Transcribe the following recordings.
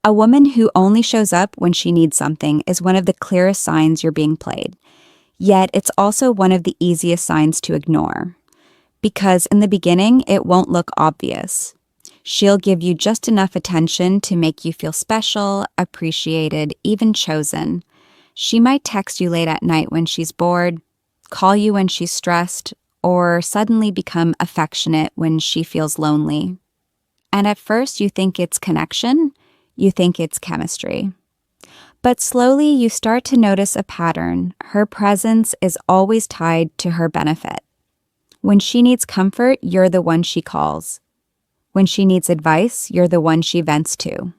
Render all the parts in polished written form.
A woman who only shows up when she needs something is one of the clearest signs you're being played. Yet it's also one of the easiest signs to ignore. Because in the beginning, it won't look obvious. She'll give you just enough attention to make you feel special, appreciated, even chosen. She might text you late at night when she's bored, call you when she's stressed, or suddenly become affectionate when she feels lonely. And at first you think it's connection, you think it's chemistry. But slowly you start to notice a pattern. Her presence is always tied to her benefit. When she needs comfort, you're the one she calls. When she needs advice, you're the one she vents to.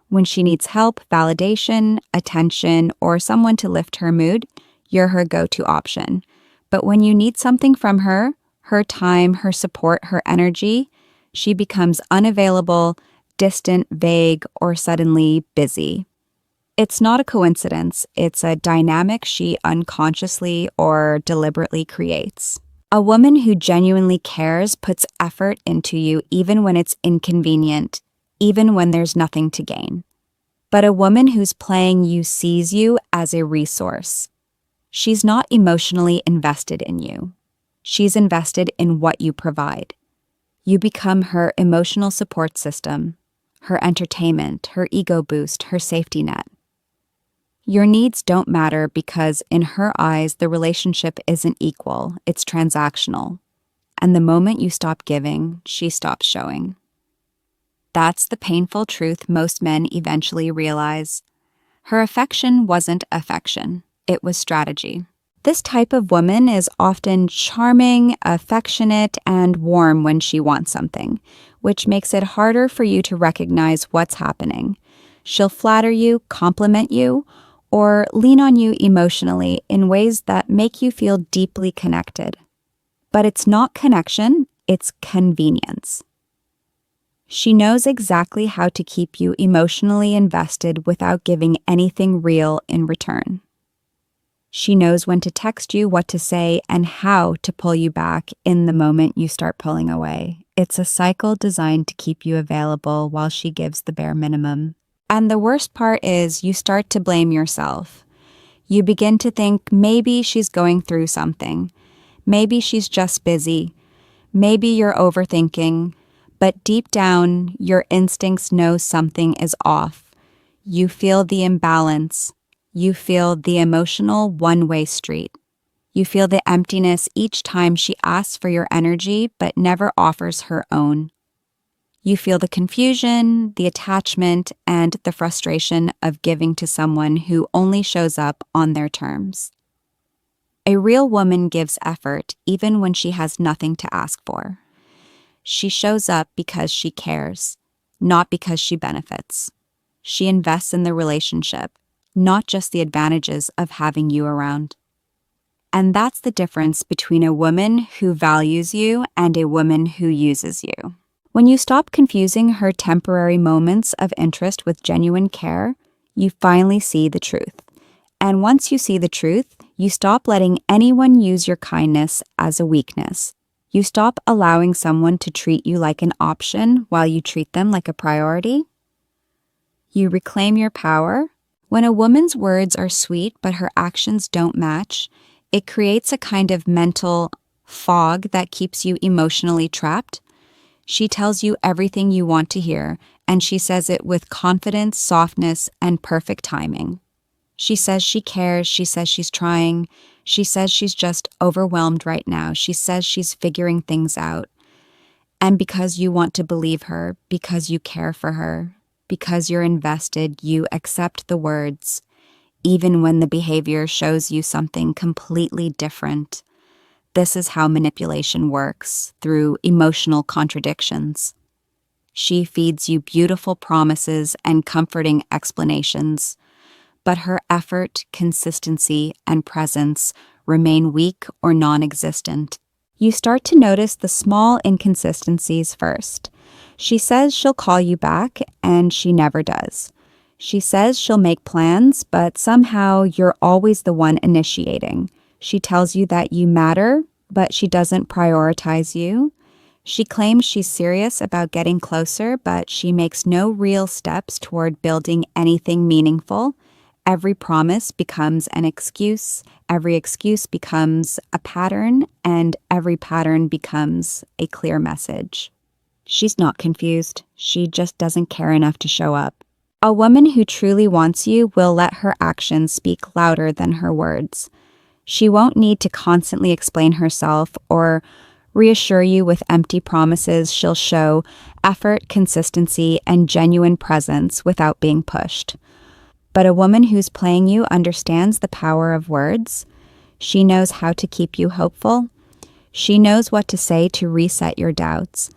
When she needs help, validation, attention, or someone to lift her mood, you're her go-to option. But when you need something from her time, her support, her energy, she becomes unavailable, distant, vague, or suddenly busy. It's not a coincidence. It's a dynamic she unconsciously or deliberately creates. A woman who genuinely cares puts effort into you even when it's inconvenient, even when there's nothing to gain. But a woman who's playing you sees you as a resource. She's not emotionally invested in you. She's invested in what you provide. You become her emotional support system, her entertainment, her ego boost, her safety net. Your needs don't matter because in her eyes, the relationship isn't equal, it's transactional. And the moment you stop giving, she stops showing. That's the painful truth most men eventually realize. Her affection wasn't affection, it was strategy. This type of woman is often charming, affectionate, and warm when she wants something, which makes it harder for you to recognize what's happening. She'll flatter you, compliment you, or lean on you emotionally in ways that make you feel deeply connected. But it's not connection, it's convenience. She knows exactly how to keep you emotionally invested without giving anything real in return. She knows when to text you, what to say, and how to pull you back in the moment you start pulling away. It's a cycle designed to keep you available while she gives the bare minimum. And the worst part is you start to blame yourself. You begin to think maybe she's going through something. Maybe she's just busy. Maybe you're overthinking. But deep down, your instincts know something is off. You feel the imbalance. You feel the emotional one-way street. You feel the emptiness each time she asks for your energy but never offers her own. You feel the confusion, the attachment, and the frustration of giving to someone who only shows up on their terms. A real woman gives effort even when she has nothing to ask for. She shows up because she cares, not because she benefits. She invests in the relationship, not just the advantages of having you around. And that's the difference between a woman who values you and a woman who uses you. When you stop confusing her temporary moments of interest with genuine care, you finally see the truth. And once you see the truth, you stop letting anyone use your kindness as a weakness. You stop allowing someone to treat you like an option while you treat them like a priority. You reclaim your power. When a woman's words are sweet but her actions don't match, it creates a kind of mental fog that keeps you emotionally trapped. She tells you everything you want to hear, and she says it with confidence, softness, and perfect timing. She says she cares, she says she's trying, she says she's just overwhelmed right now, she says she's figuring things out. And because you want to believe her, because you care for her, because you're invested, you accept the words, even when the behavior shows you something completely different. This is how manipulation works, through emotional contradictions. She feeds you beautiful promises and comforting explanations, but her effort, consistency, and presence remain weak or non-existent. You start to notice the small inconsistencies first. She says she'll call you back, and she never does. She says she'll make plans, but somehow you're always the one initiating. She tells you that you matter, but she doesn't prioritize you. She claims she's serious about getting closer, but she makes no real steps toward building anything meaningful. Every promise becomes an excuse, every excuse becomes a pattern, and every pattern becomes a clear message. She's not confused. She just doesn't care enough to show up. A woman who truly wants you will let her actions speak louder than her words. She won't need to constantly explain herself or reassure you with empty promises. She'll show effort, consistency, and genuine presence without being pushed. But a woman who's playing you understands the power of words. She knows how to keep you hopeful. She knows what to say to reset your doubts.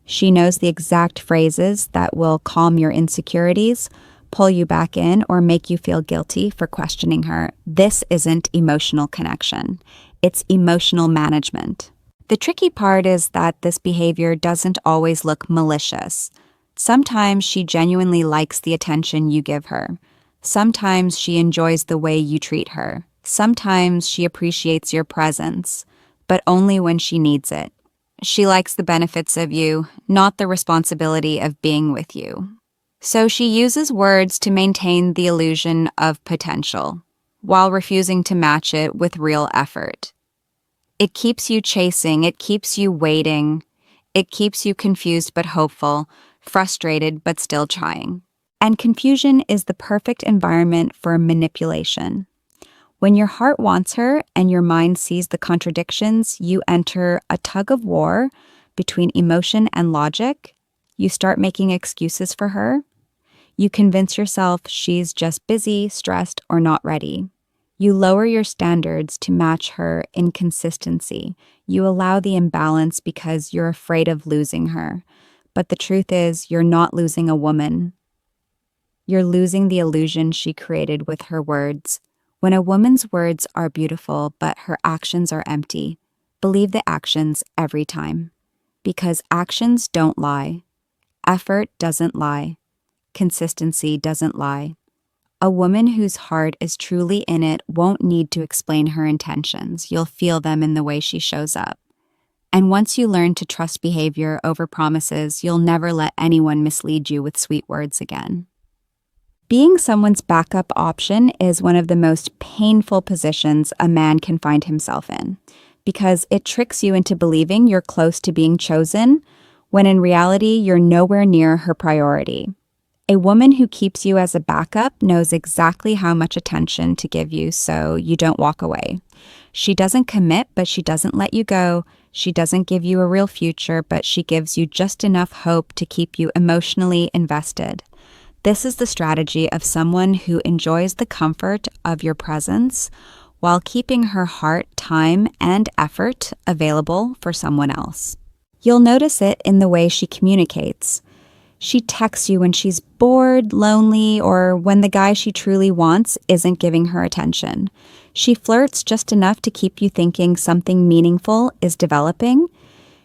She knows the exact phrases that will calm your insecurities, pull you back in, or make you feel guilty for questioning her. This isn't emotional connection. It's emotional management. The tricky part is that this behavior doesn't always look malicious. Sometimes she genuinely likes the attention you give her. Sometimes she enjoys the way you treat her. Sometimes she appreciates your presence, but only when she needs it. She likes the benefits of you, not the responsibility of being with you. So she uses words to maintain the illusion of potential, while refusing to match it with real effort. It keeps you chasing, it keeps you waiting, it keeps you confused but hopeful, frustrated but still trying. And confusion is the perfect environment for manipulation. When your heart wants her and your mind sees the contradictions, you enter a tug of war between emotion and logic. You start making excuses for her. You convince yourself she's just busy, stressed, or not ready. You lower your standards to match her inconsistency. You allow the imbalance because you're afraid of losing her. But the truth is, you're not losing a woman. You're losing the illusion she created with her words. When a woman's words are beautiful, but her actions are empty, believe the actions every time. Because actions don't lie. Effort doesn't lie. Consistency doesn't lie. A woman whose heart is truly in it won't need to explain her intentions. You'll feel them in the way she shows up. And once you learn to trust behavior over promises, you'll never let anyone mislead you with sweet words again. Being someone's backup option is one of the most painful positions a man can find himself in, because it tricks you into believing you're close to being chosen, when in reality you're nowhere near her priority. A woman who keeps you as a backup knows exactly how much attention to give you so you don't walk away. She doesn't commit, but she doesn't let you go. She doesn't give you a real future, but she gives you just enough hope to keep you emotionally invested. This is the strategy of someone who enjoys the comfort of your presence while keeping her heart, time, and effort available for someone else. You'll notice it in the way she communicates. She texts you when she's bored, lonely, or when the guy she truly wants isn't giving her attention. She flirts just enough to keep you thinking something meaningful is developing.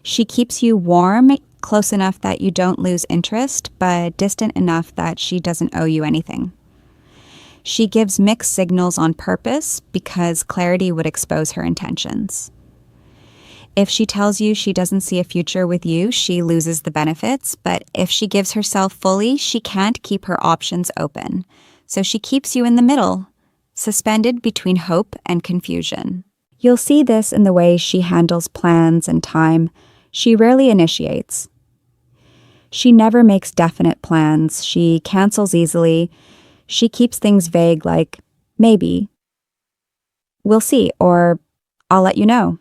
She keeps you warm, close enough that you don't lose interest, but distant enough that she doesn't owe you anything. She gives mixed signals on purpose because clarity would expose her intentions. If she tells you she doesn't see a future with you, she loses the benefits, but if she gives herself fully, she can't keep her options open. So she keeps you in the middle, suspended between hope and confusion. You'll see this in the way she handles plans and time. She rarely initiates. She never makes definite plans. She cancels easily. She keeps things vague like, maybe, we'll see, or I'll let you know.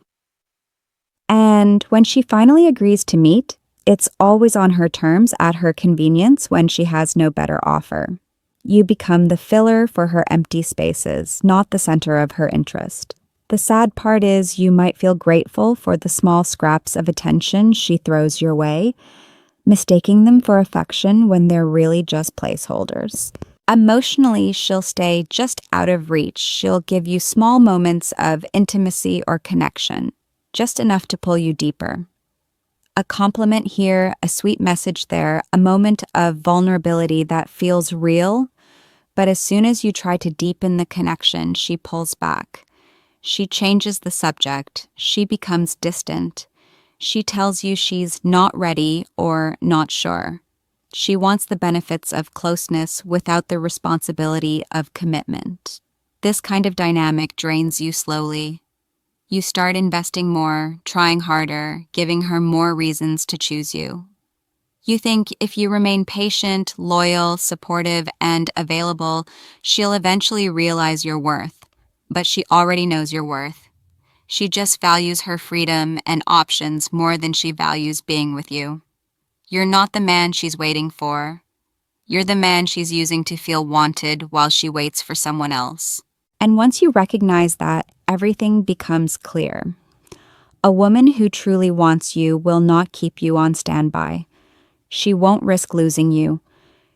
And when she finally agrees to meet, it's always on her terms at her convenience when she has no better offer. You become the filler for her empty spaces, not the center of her interest. The sad part is you might feel grateful for the small scraps of attention she throws your way, mistaking them for affection when they're really just placeholders. Emotionally, she'll stay just out of reach. She'll give you small moments of intimacy or connection, just enough to pull you deeper. A compliment here, a sweet message there, a moment of vulnerability that feels real, but as soon as you try to deepen the connection, she pulls back. She changes the subject. She becomes distant. She tells you she's not ready or not sure. She wants the benefits of closeness without the responsibility of commitment. This kind of dynamic drains you slowly. You start investing more, trying harder, giving her more reasons to choose you. You think if you remain patient, loyal, supportive, and available, she'll eventually realize your worth. But she already knows your worth. She just values her freedom and options more than she values being with you. You're not the man she's waiting for. You're the man she's using to feel wanted while she waits for someone else. And once you recognize that, everything becomes clear. A woman who truly wants you will not keep you on standby. She won't risk losing you.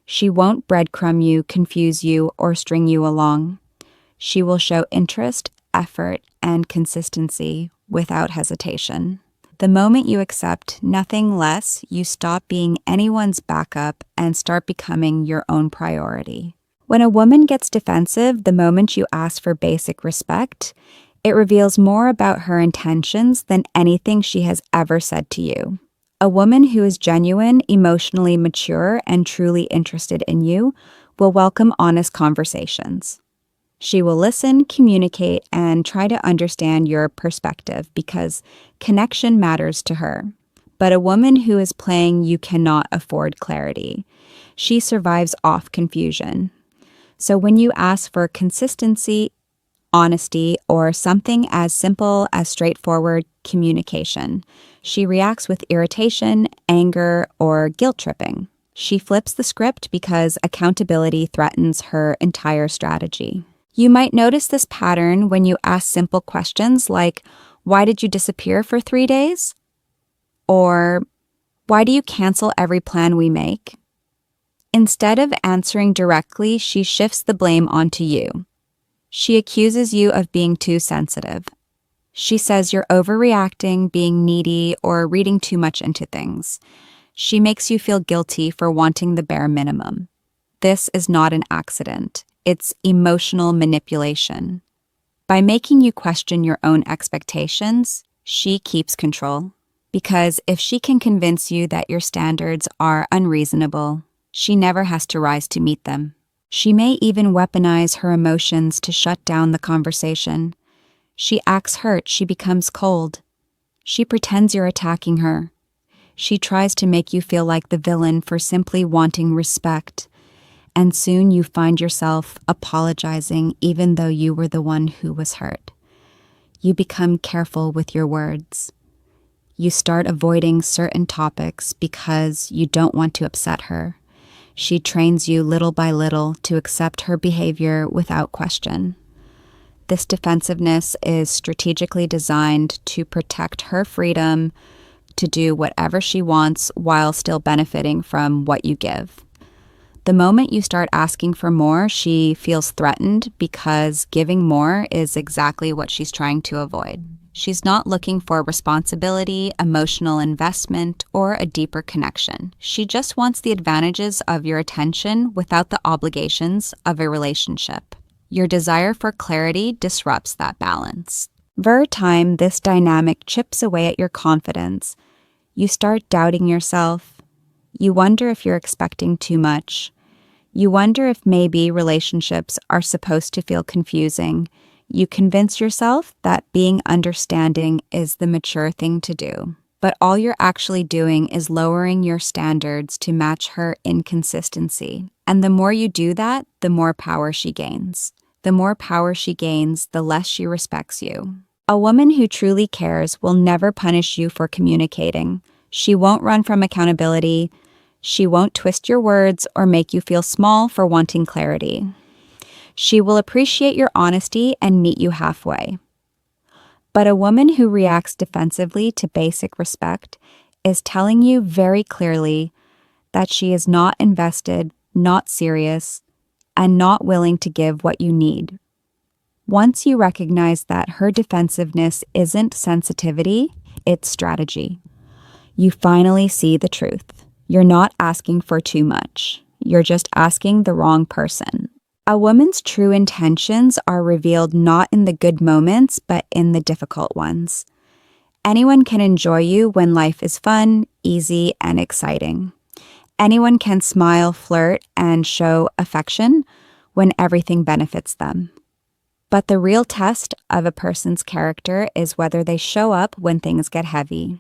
She won't breadcrumb you, confuse you, or string you along. She will show interest, effort, and consistency without hesitation. The moment you accept nothing less, you stop being anyone's backup and start becoming your own priority. When a woman gets defensive the moment you ask for basic respect, it reveals more about her intentions than anything she has ever said to you. A woman who is genuine, emotionally mature, and truly interested in you will welcome honest conversations. She will listen, communicate, and try to understand your perspective because connection matters to her. But a woman who is playing you cannot afford clarity. She survives off confusion. So when you ask for consistency, honesty, or something as simple as straightforward communication, she reacts with irritation, anger, or guilt tripping. She flips the script because accountability threatens her entire strategy. You might notice this pattern when you ask simple questions like, "Why did you disappear for 3 days?" Or, "Why do you cancel every plan we make?" Instead of answering directly, she shifts the blame onto you. She accuses you of being too sensitive. She says you're overreacting, being needy, or reading too much into things. She makes you feel guilty for wanting the bare minimum. This is not an accident. It's emotional manipulation. By making you question your own expectations, she keeps control. Because if she can convince you that your standards are unreasonable, she never has to rise to meet them. She may even weaponize her emotions to shut down the conversation. She acts hurt, she becomes cold. She pretends you're attacking her. She tries to make you feel like the villain for simply wanting respect. And soon you find yourself apologizing even though you were the one who was hurt. You become careful with your words. You start avoiding certain topics because you don't want to upset her. She trains you little by little to accept her behavior without question. This defensiveness is strategically designed to protect her freedom to do whatever she wants while still benefiting from what you give. The moment you start asking for more, she feels threatened because giving more is exactly what she's trying to avoid. She's not looking for responsibility, emotional investment, or a deeper connection. She just wants the advantages of your attention without the obligations of a relationship. Your desire for clarity disrupts that balance. Over time, this dynamic chips away at your confidence. You start doubting yourself. You wonder if you're expecting too much. You wonder if maybe relationships are supposed to feel confusing. You convince yourself that being understanding is the mature thing to do. But all you're actually doing is lowering your standards to match her inconsistency. And the more you do that, the more power she gains. The more power she gains, the less she respects you. A woman who truly cares will never punish you for communicating. She won't run from accountability. She won't twist your words or make you feel small for wanting clarity. She will appreciate your honesty and meet you halfway. But a woman who reacts defensively to basic respect is telling you very clearly that she is not invested, not serious, and not willing to give what you need. Once you recognize that her defensiveness isn't sensitivity, it's strategy, you finally see the truth. You're not asking for too much. You're just asking the wrong person. A woman's true intentions are revealed not in the good moments, but in the difficult ones. Anyone can enjoy you when life is fun, easy, and exciting. Anyone can smile, flirt, and show affection when everything benefits them. But the real test of a person's character is whether they show up when things get heavy.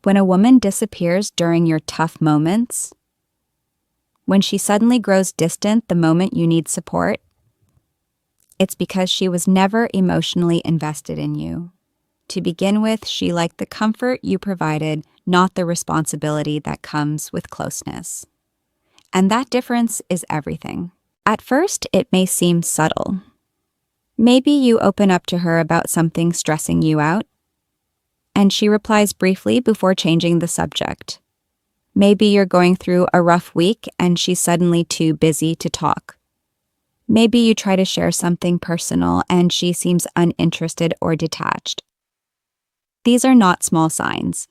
When a woman disappears during your tough moments, when she suddenly grows distant the moment you need support, it's because she was never emotionally invested in you. To begin with, she liked the comfort you provided, not the responsibility that comes with closeness. And that difference is everything. At first, it may seem subtle. Maybe you open up to her about something stressing you out, and she replies briefly before changing the subject. Maybe you're going through a rough week and she's suddenly too busy to talk. Maybe you try to share something personal and she seems uninterested or detached. These are not small signs.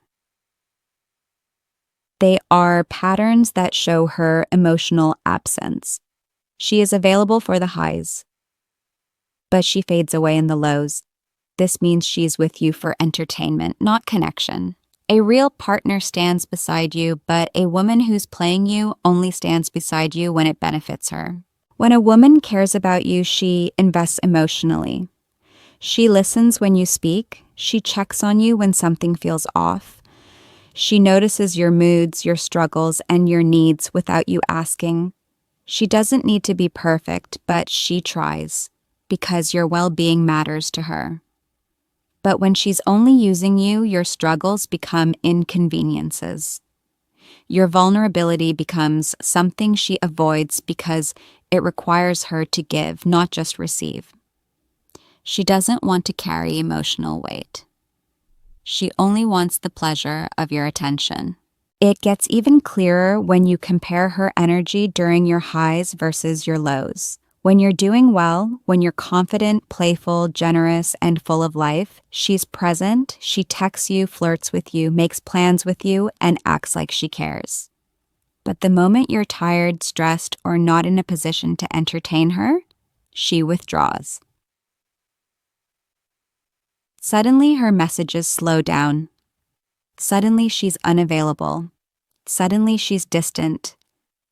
They are patterns that show her emotional absence. She is available for the highs, but she fades away in the lows. This means she's with you for entertainment, not connection. A real partner stands beside you, but a woman who's playing you only stands beside you when it benefits her. When a woman cares about you, she invests emotionally. She listens when you speak. She checks on you when something feels off. She notices your moods, your struggles, and your needs without you asking. She doesn't need to be perfect, but she tries, because your well-being matters to her. But when she's only using you, your struggles become inconveniences. Your vulnerability becomes something she avoids because it requires her to give, not just receive. She doesn't want to carry emotional weight. She only wants the pleasure of your attention. It gets even clearer when you compare her energy during your highs versus your lows. When you're doing well, when you're confident, playful, generous, and full of life, she's present, she texts you, flirts with you, makes plans with you, and acts like she cares. But the moment you're tired, stressed, or not in a position to entertain her, she withdraws. Suddenly, her messages slow down. Suddenly, she's unavailable. Suddenly, she's distant.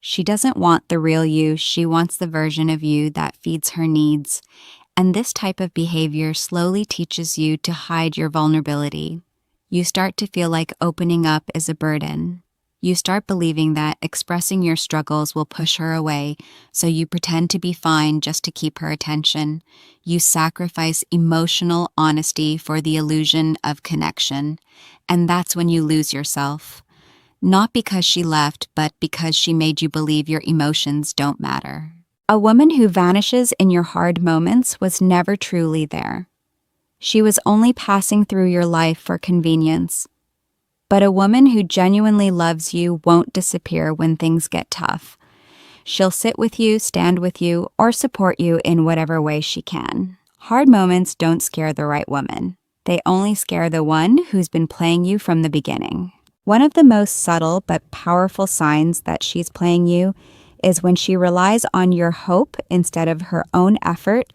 She doesn't want the real you, she wants the version of you that feeds her needs. And this type of behavior slowly teaches you to hide your vulnerability. You start to feel like opening up is a burden. You start believing that expressing your struggles will push her away, so you pretend to be fine just to keep her attention. You sacrifice emotional honesty for the illusion of connection, and that's when you lose yourself. Not because she left, but because she made you believe your emotions don't matter. A woman who vanishes in your hard moments was never truly there. She was only passing through your life for convenience. But a woman who genuinely loves you won't disappear when things get tough. She'll sit with you, stand with you, or support you in whatever way she can. Hard moments don't scare the right woman. They only scare the one who's been playing you from the beginning. One of the most subtle but powerful signs that she's playing you is when she relies on your hope instead of her own effort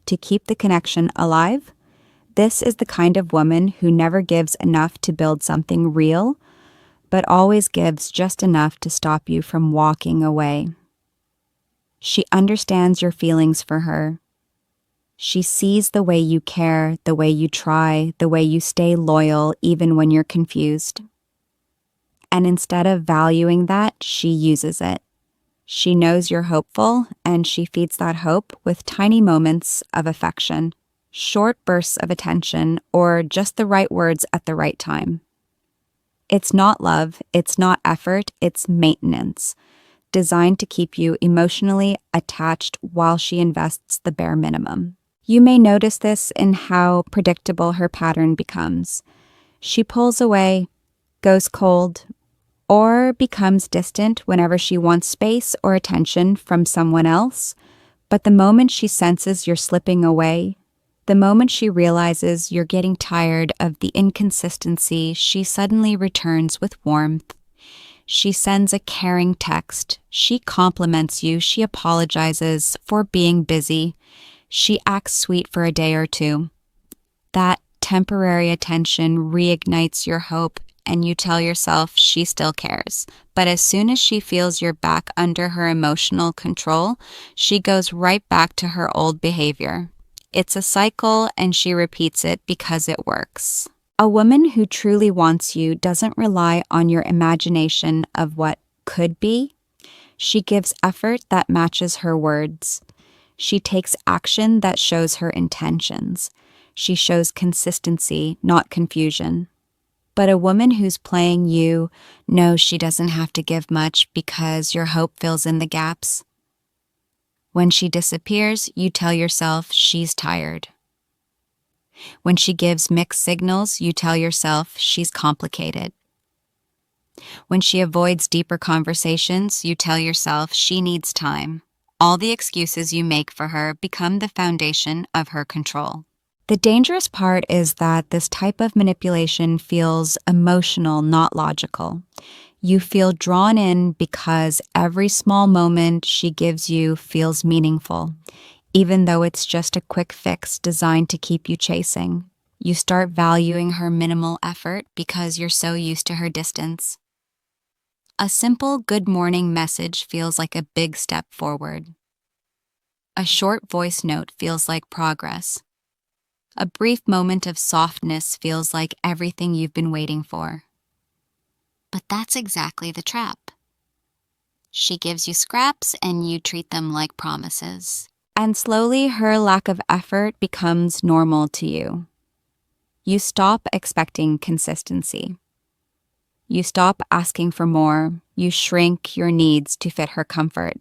to keep the connection alive. This is the kind of woman who never gives enough to build something real, but always gives just enough to stop you from walking away. She understands your feelings for her. She sees the way you care, the way you try, the way you stay loyal even when you're confused. And instead of valuing that, she uses it. She knows you're hopeful, and she feeds that hope with tiny moments of affection, short bursts of attention, or just the right words at the right time. It's not love, it's not effort, it's maintenance, designed to keep you emotionally attached while she invests the bare minimum. You may notice this in how predictable her pattern becomes. She pulls away, goes cold, or becomes distant whenever she wants space or attention from someone else. But the moment she senses you're slipping away, the moment she realizes you're getting tired of the inconsistency, she suddenly returns with warmth. She sends a caring text. She compliments you. She apologizes for being busy. She acts sweet for a day or two. That temporary attention reignites your hope and you tell yourself she still cares. But as soon as she feels you're back under her emotional control, she goes right back to her old behavior. It's a cycle and she repeats it because it works. A woman who truly wants you doesn't rely on your imagination of what could be. She gives effort that matches her words. She takes action that shows her intentions. She shows consistency, not confusion. But a woman who's playing you knows she doesn't have to give much because your hope fills in the gaps. When she disappears, you tell yourself she's tired. When she gives mixed signals, you tell yourself she's complicated. When she avoids deeper conversations, you tell yourself she needs time. All the excuses you make for her become the foundation of her control. The dangerous part is that this type of manipulation feels emotional, not logical. You feel drawn in because every small moment she gives you feels meaningful, even though it's just a quick fix designed to keep you chasing. You start valuing her minimal effort because you're so used to her distance. A simple good morning message feels like a big step forward. A short voice note feels like progress. A brief moment of softness feels like everything you've been waiting for. But that's exactly the trap. She gives you scraps and you treat them like promises. And slowly her lack of effort becomes normal to you. You stop expecting consistency. You stop asking for more. You shrink your needs to fit her comfort.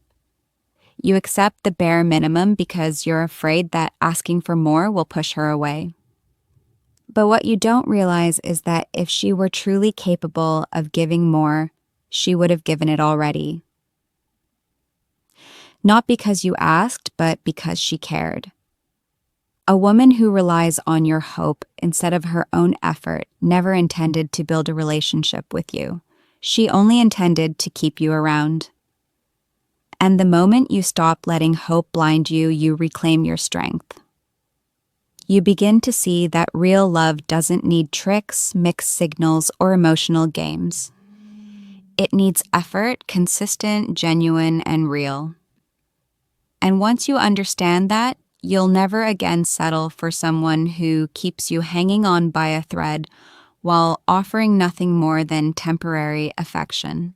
You accept the bare minimum because you're afraid that asking for more will push her away. But what you don't realize is that if she were truly capable of giving more, she would have given it already. Not because you asked, but because she cared. A woman who relies on your hope instead of her own effort never intended to build a relationship with you. She only intended to keep you around. And the moment you stop letting hope blind you, you reclaim your strength. You begin to see that real love doesn't need tricks, mixed signals, or emotional games. It needs effort, consistent, genuine, and real. And once you understand that, you'll never again settle for someone who keeps you hanging on by a thread while offering nothing more than temporary affection.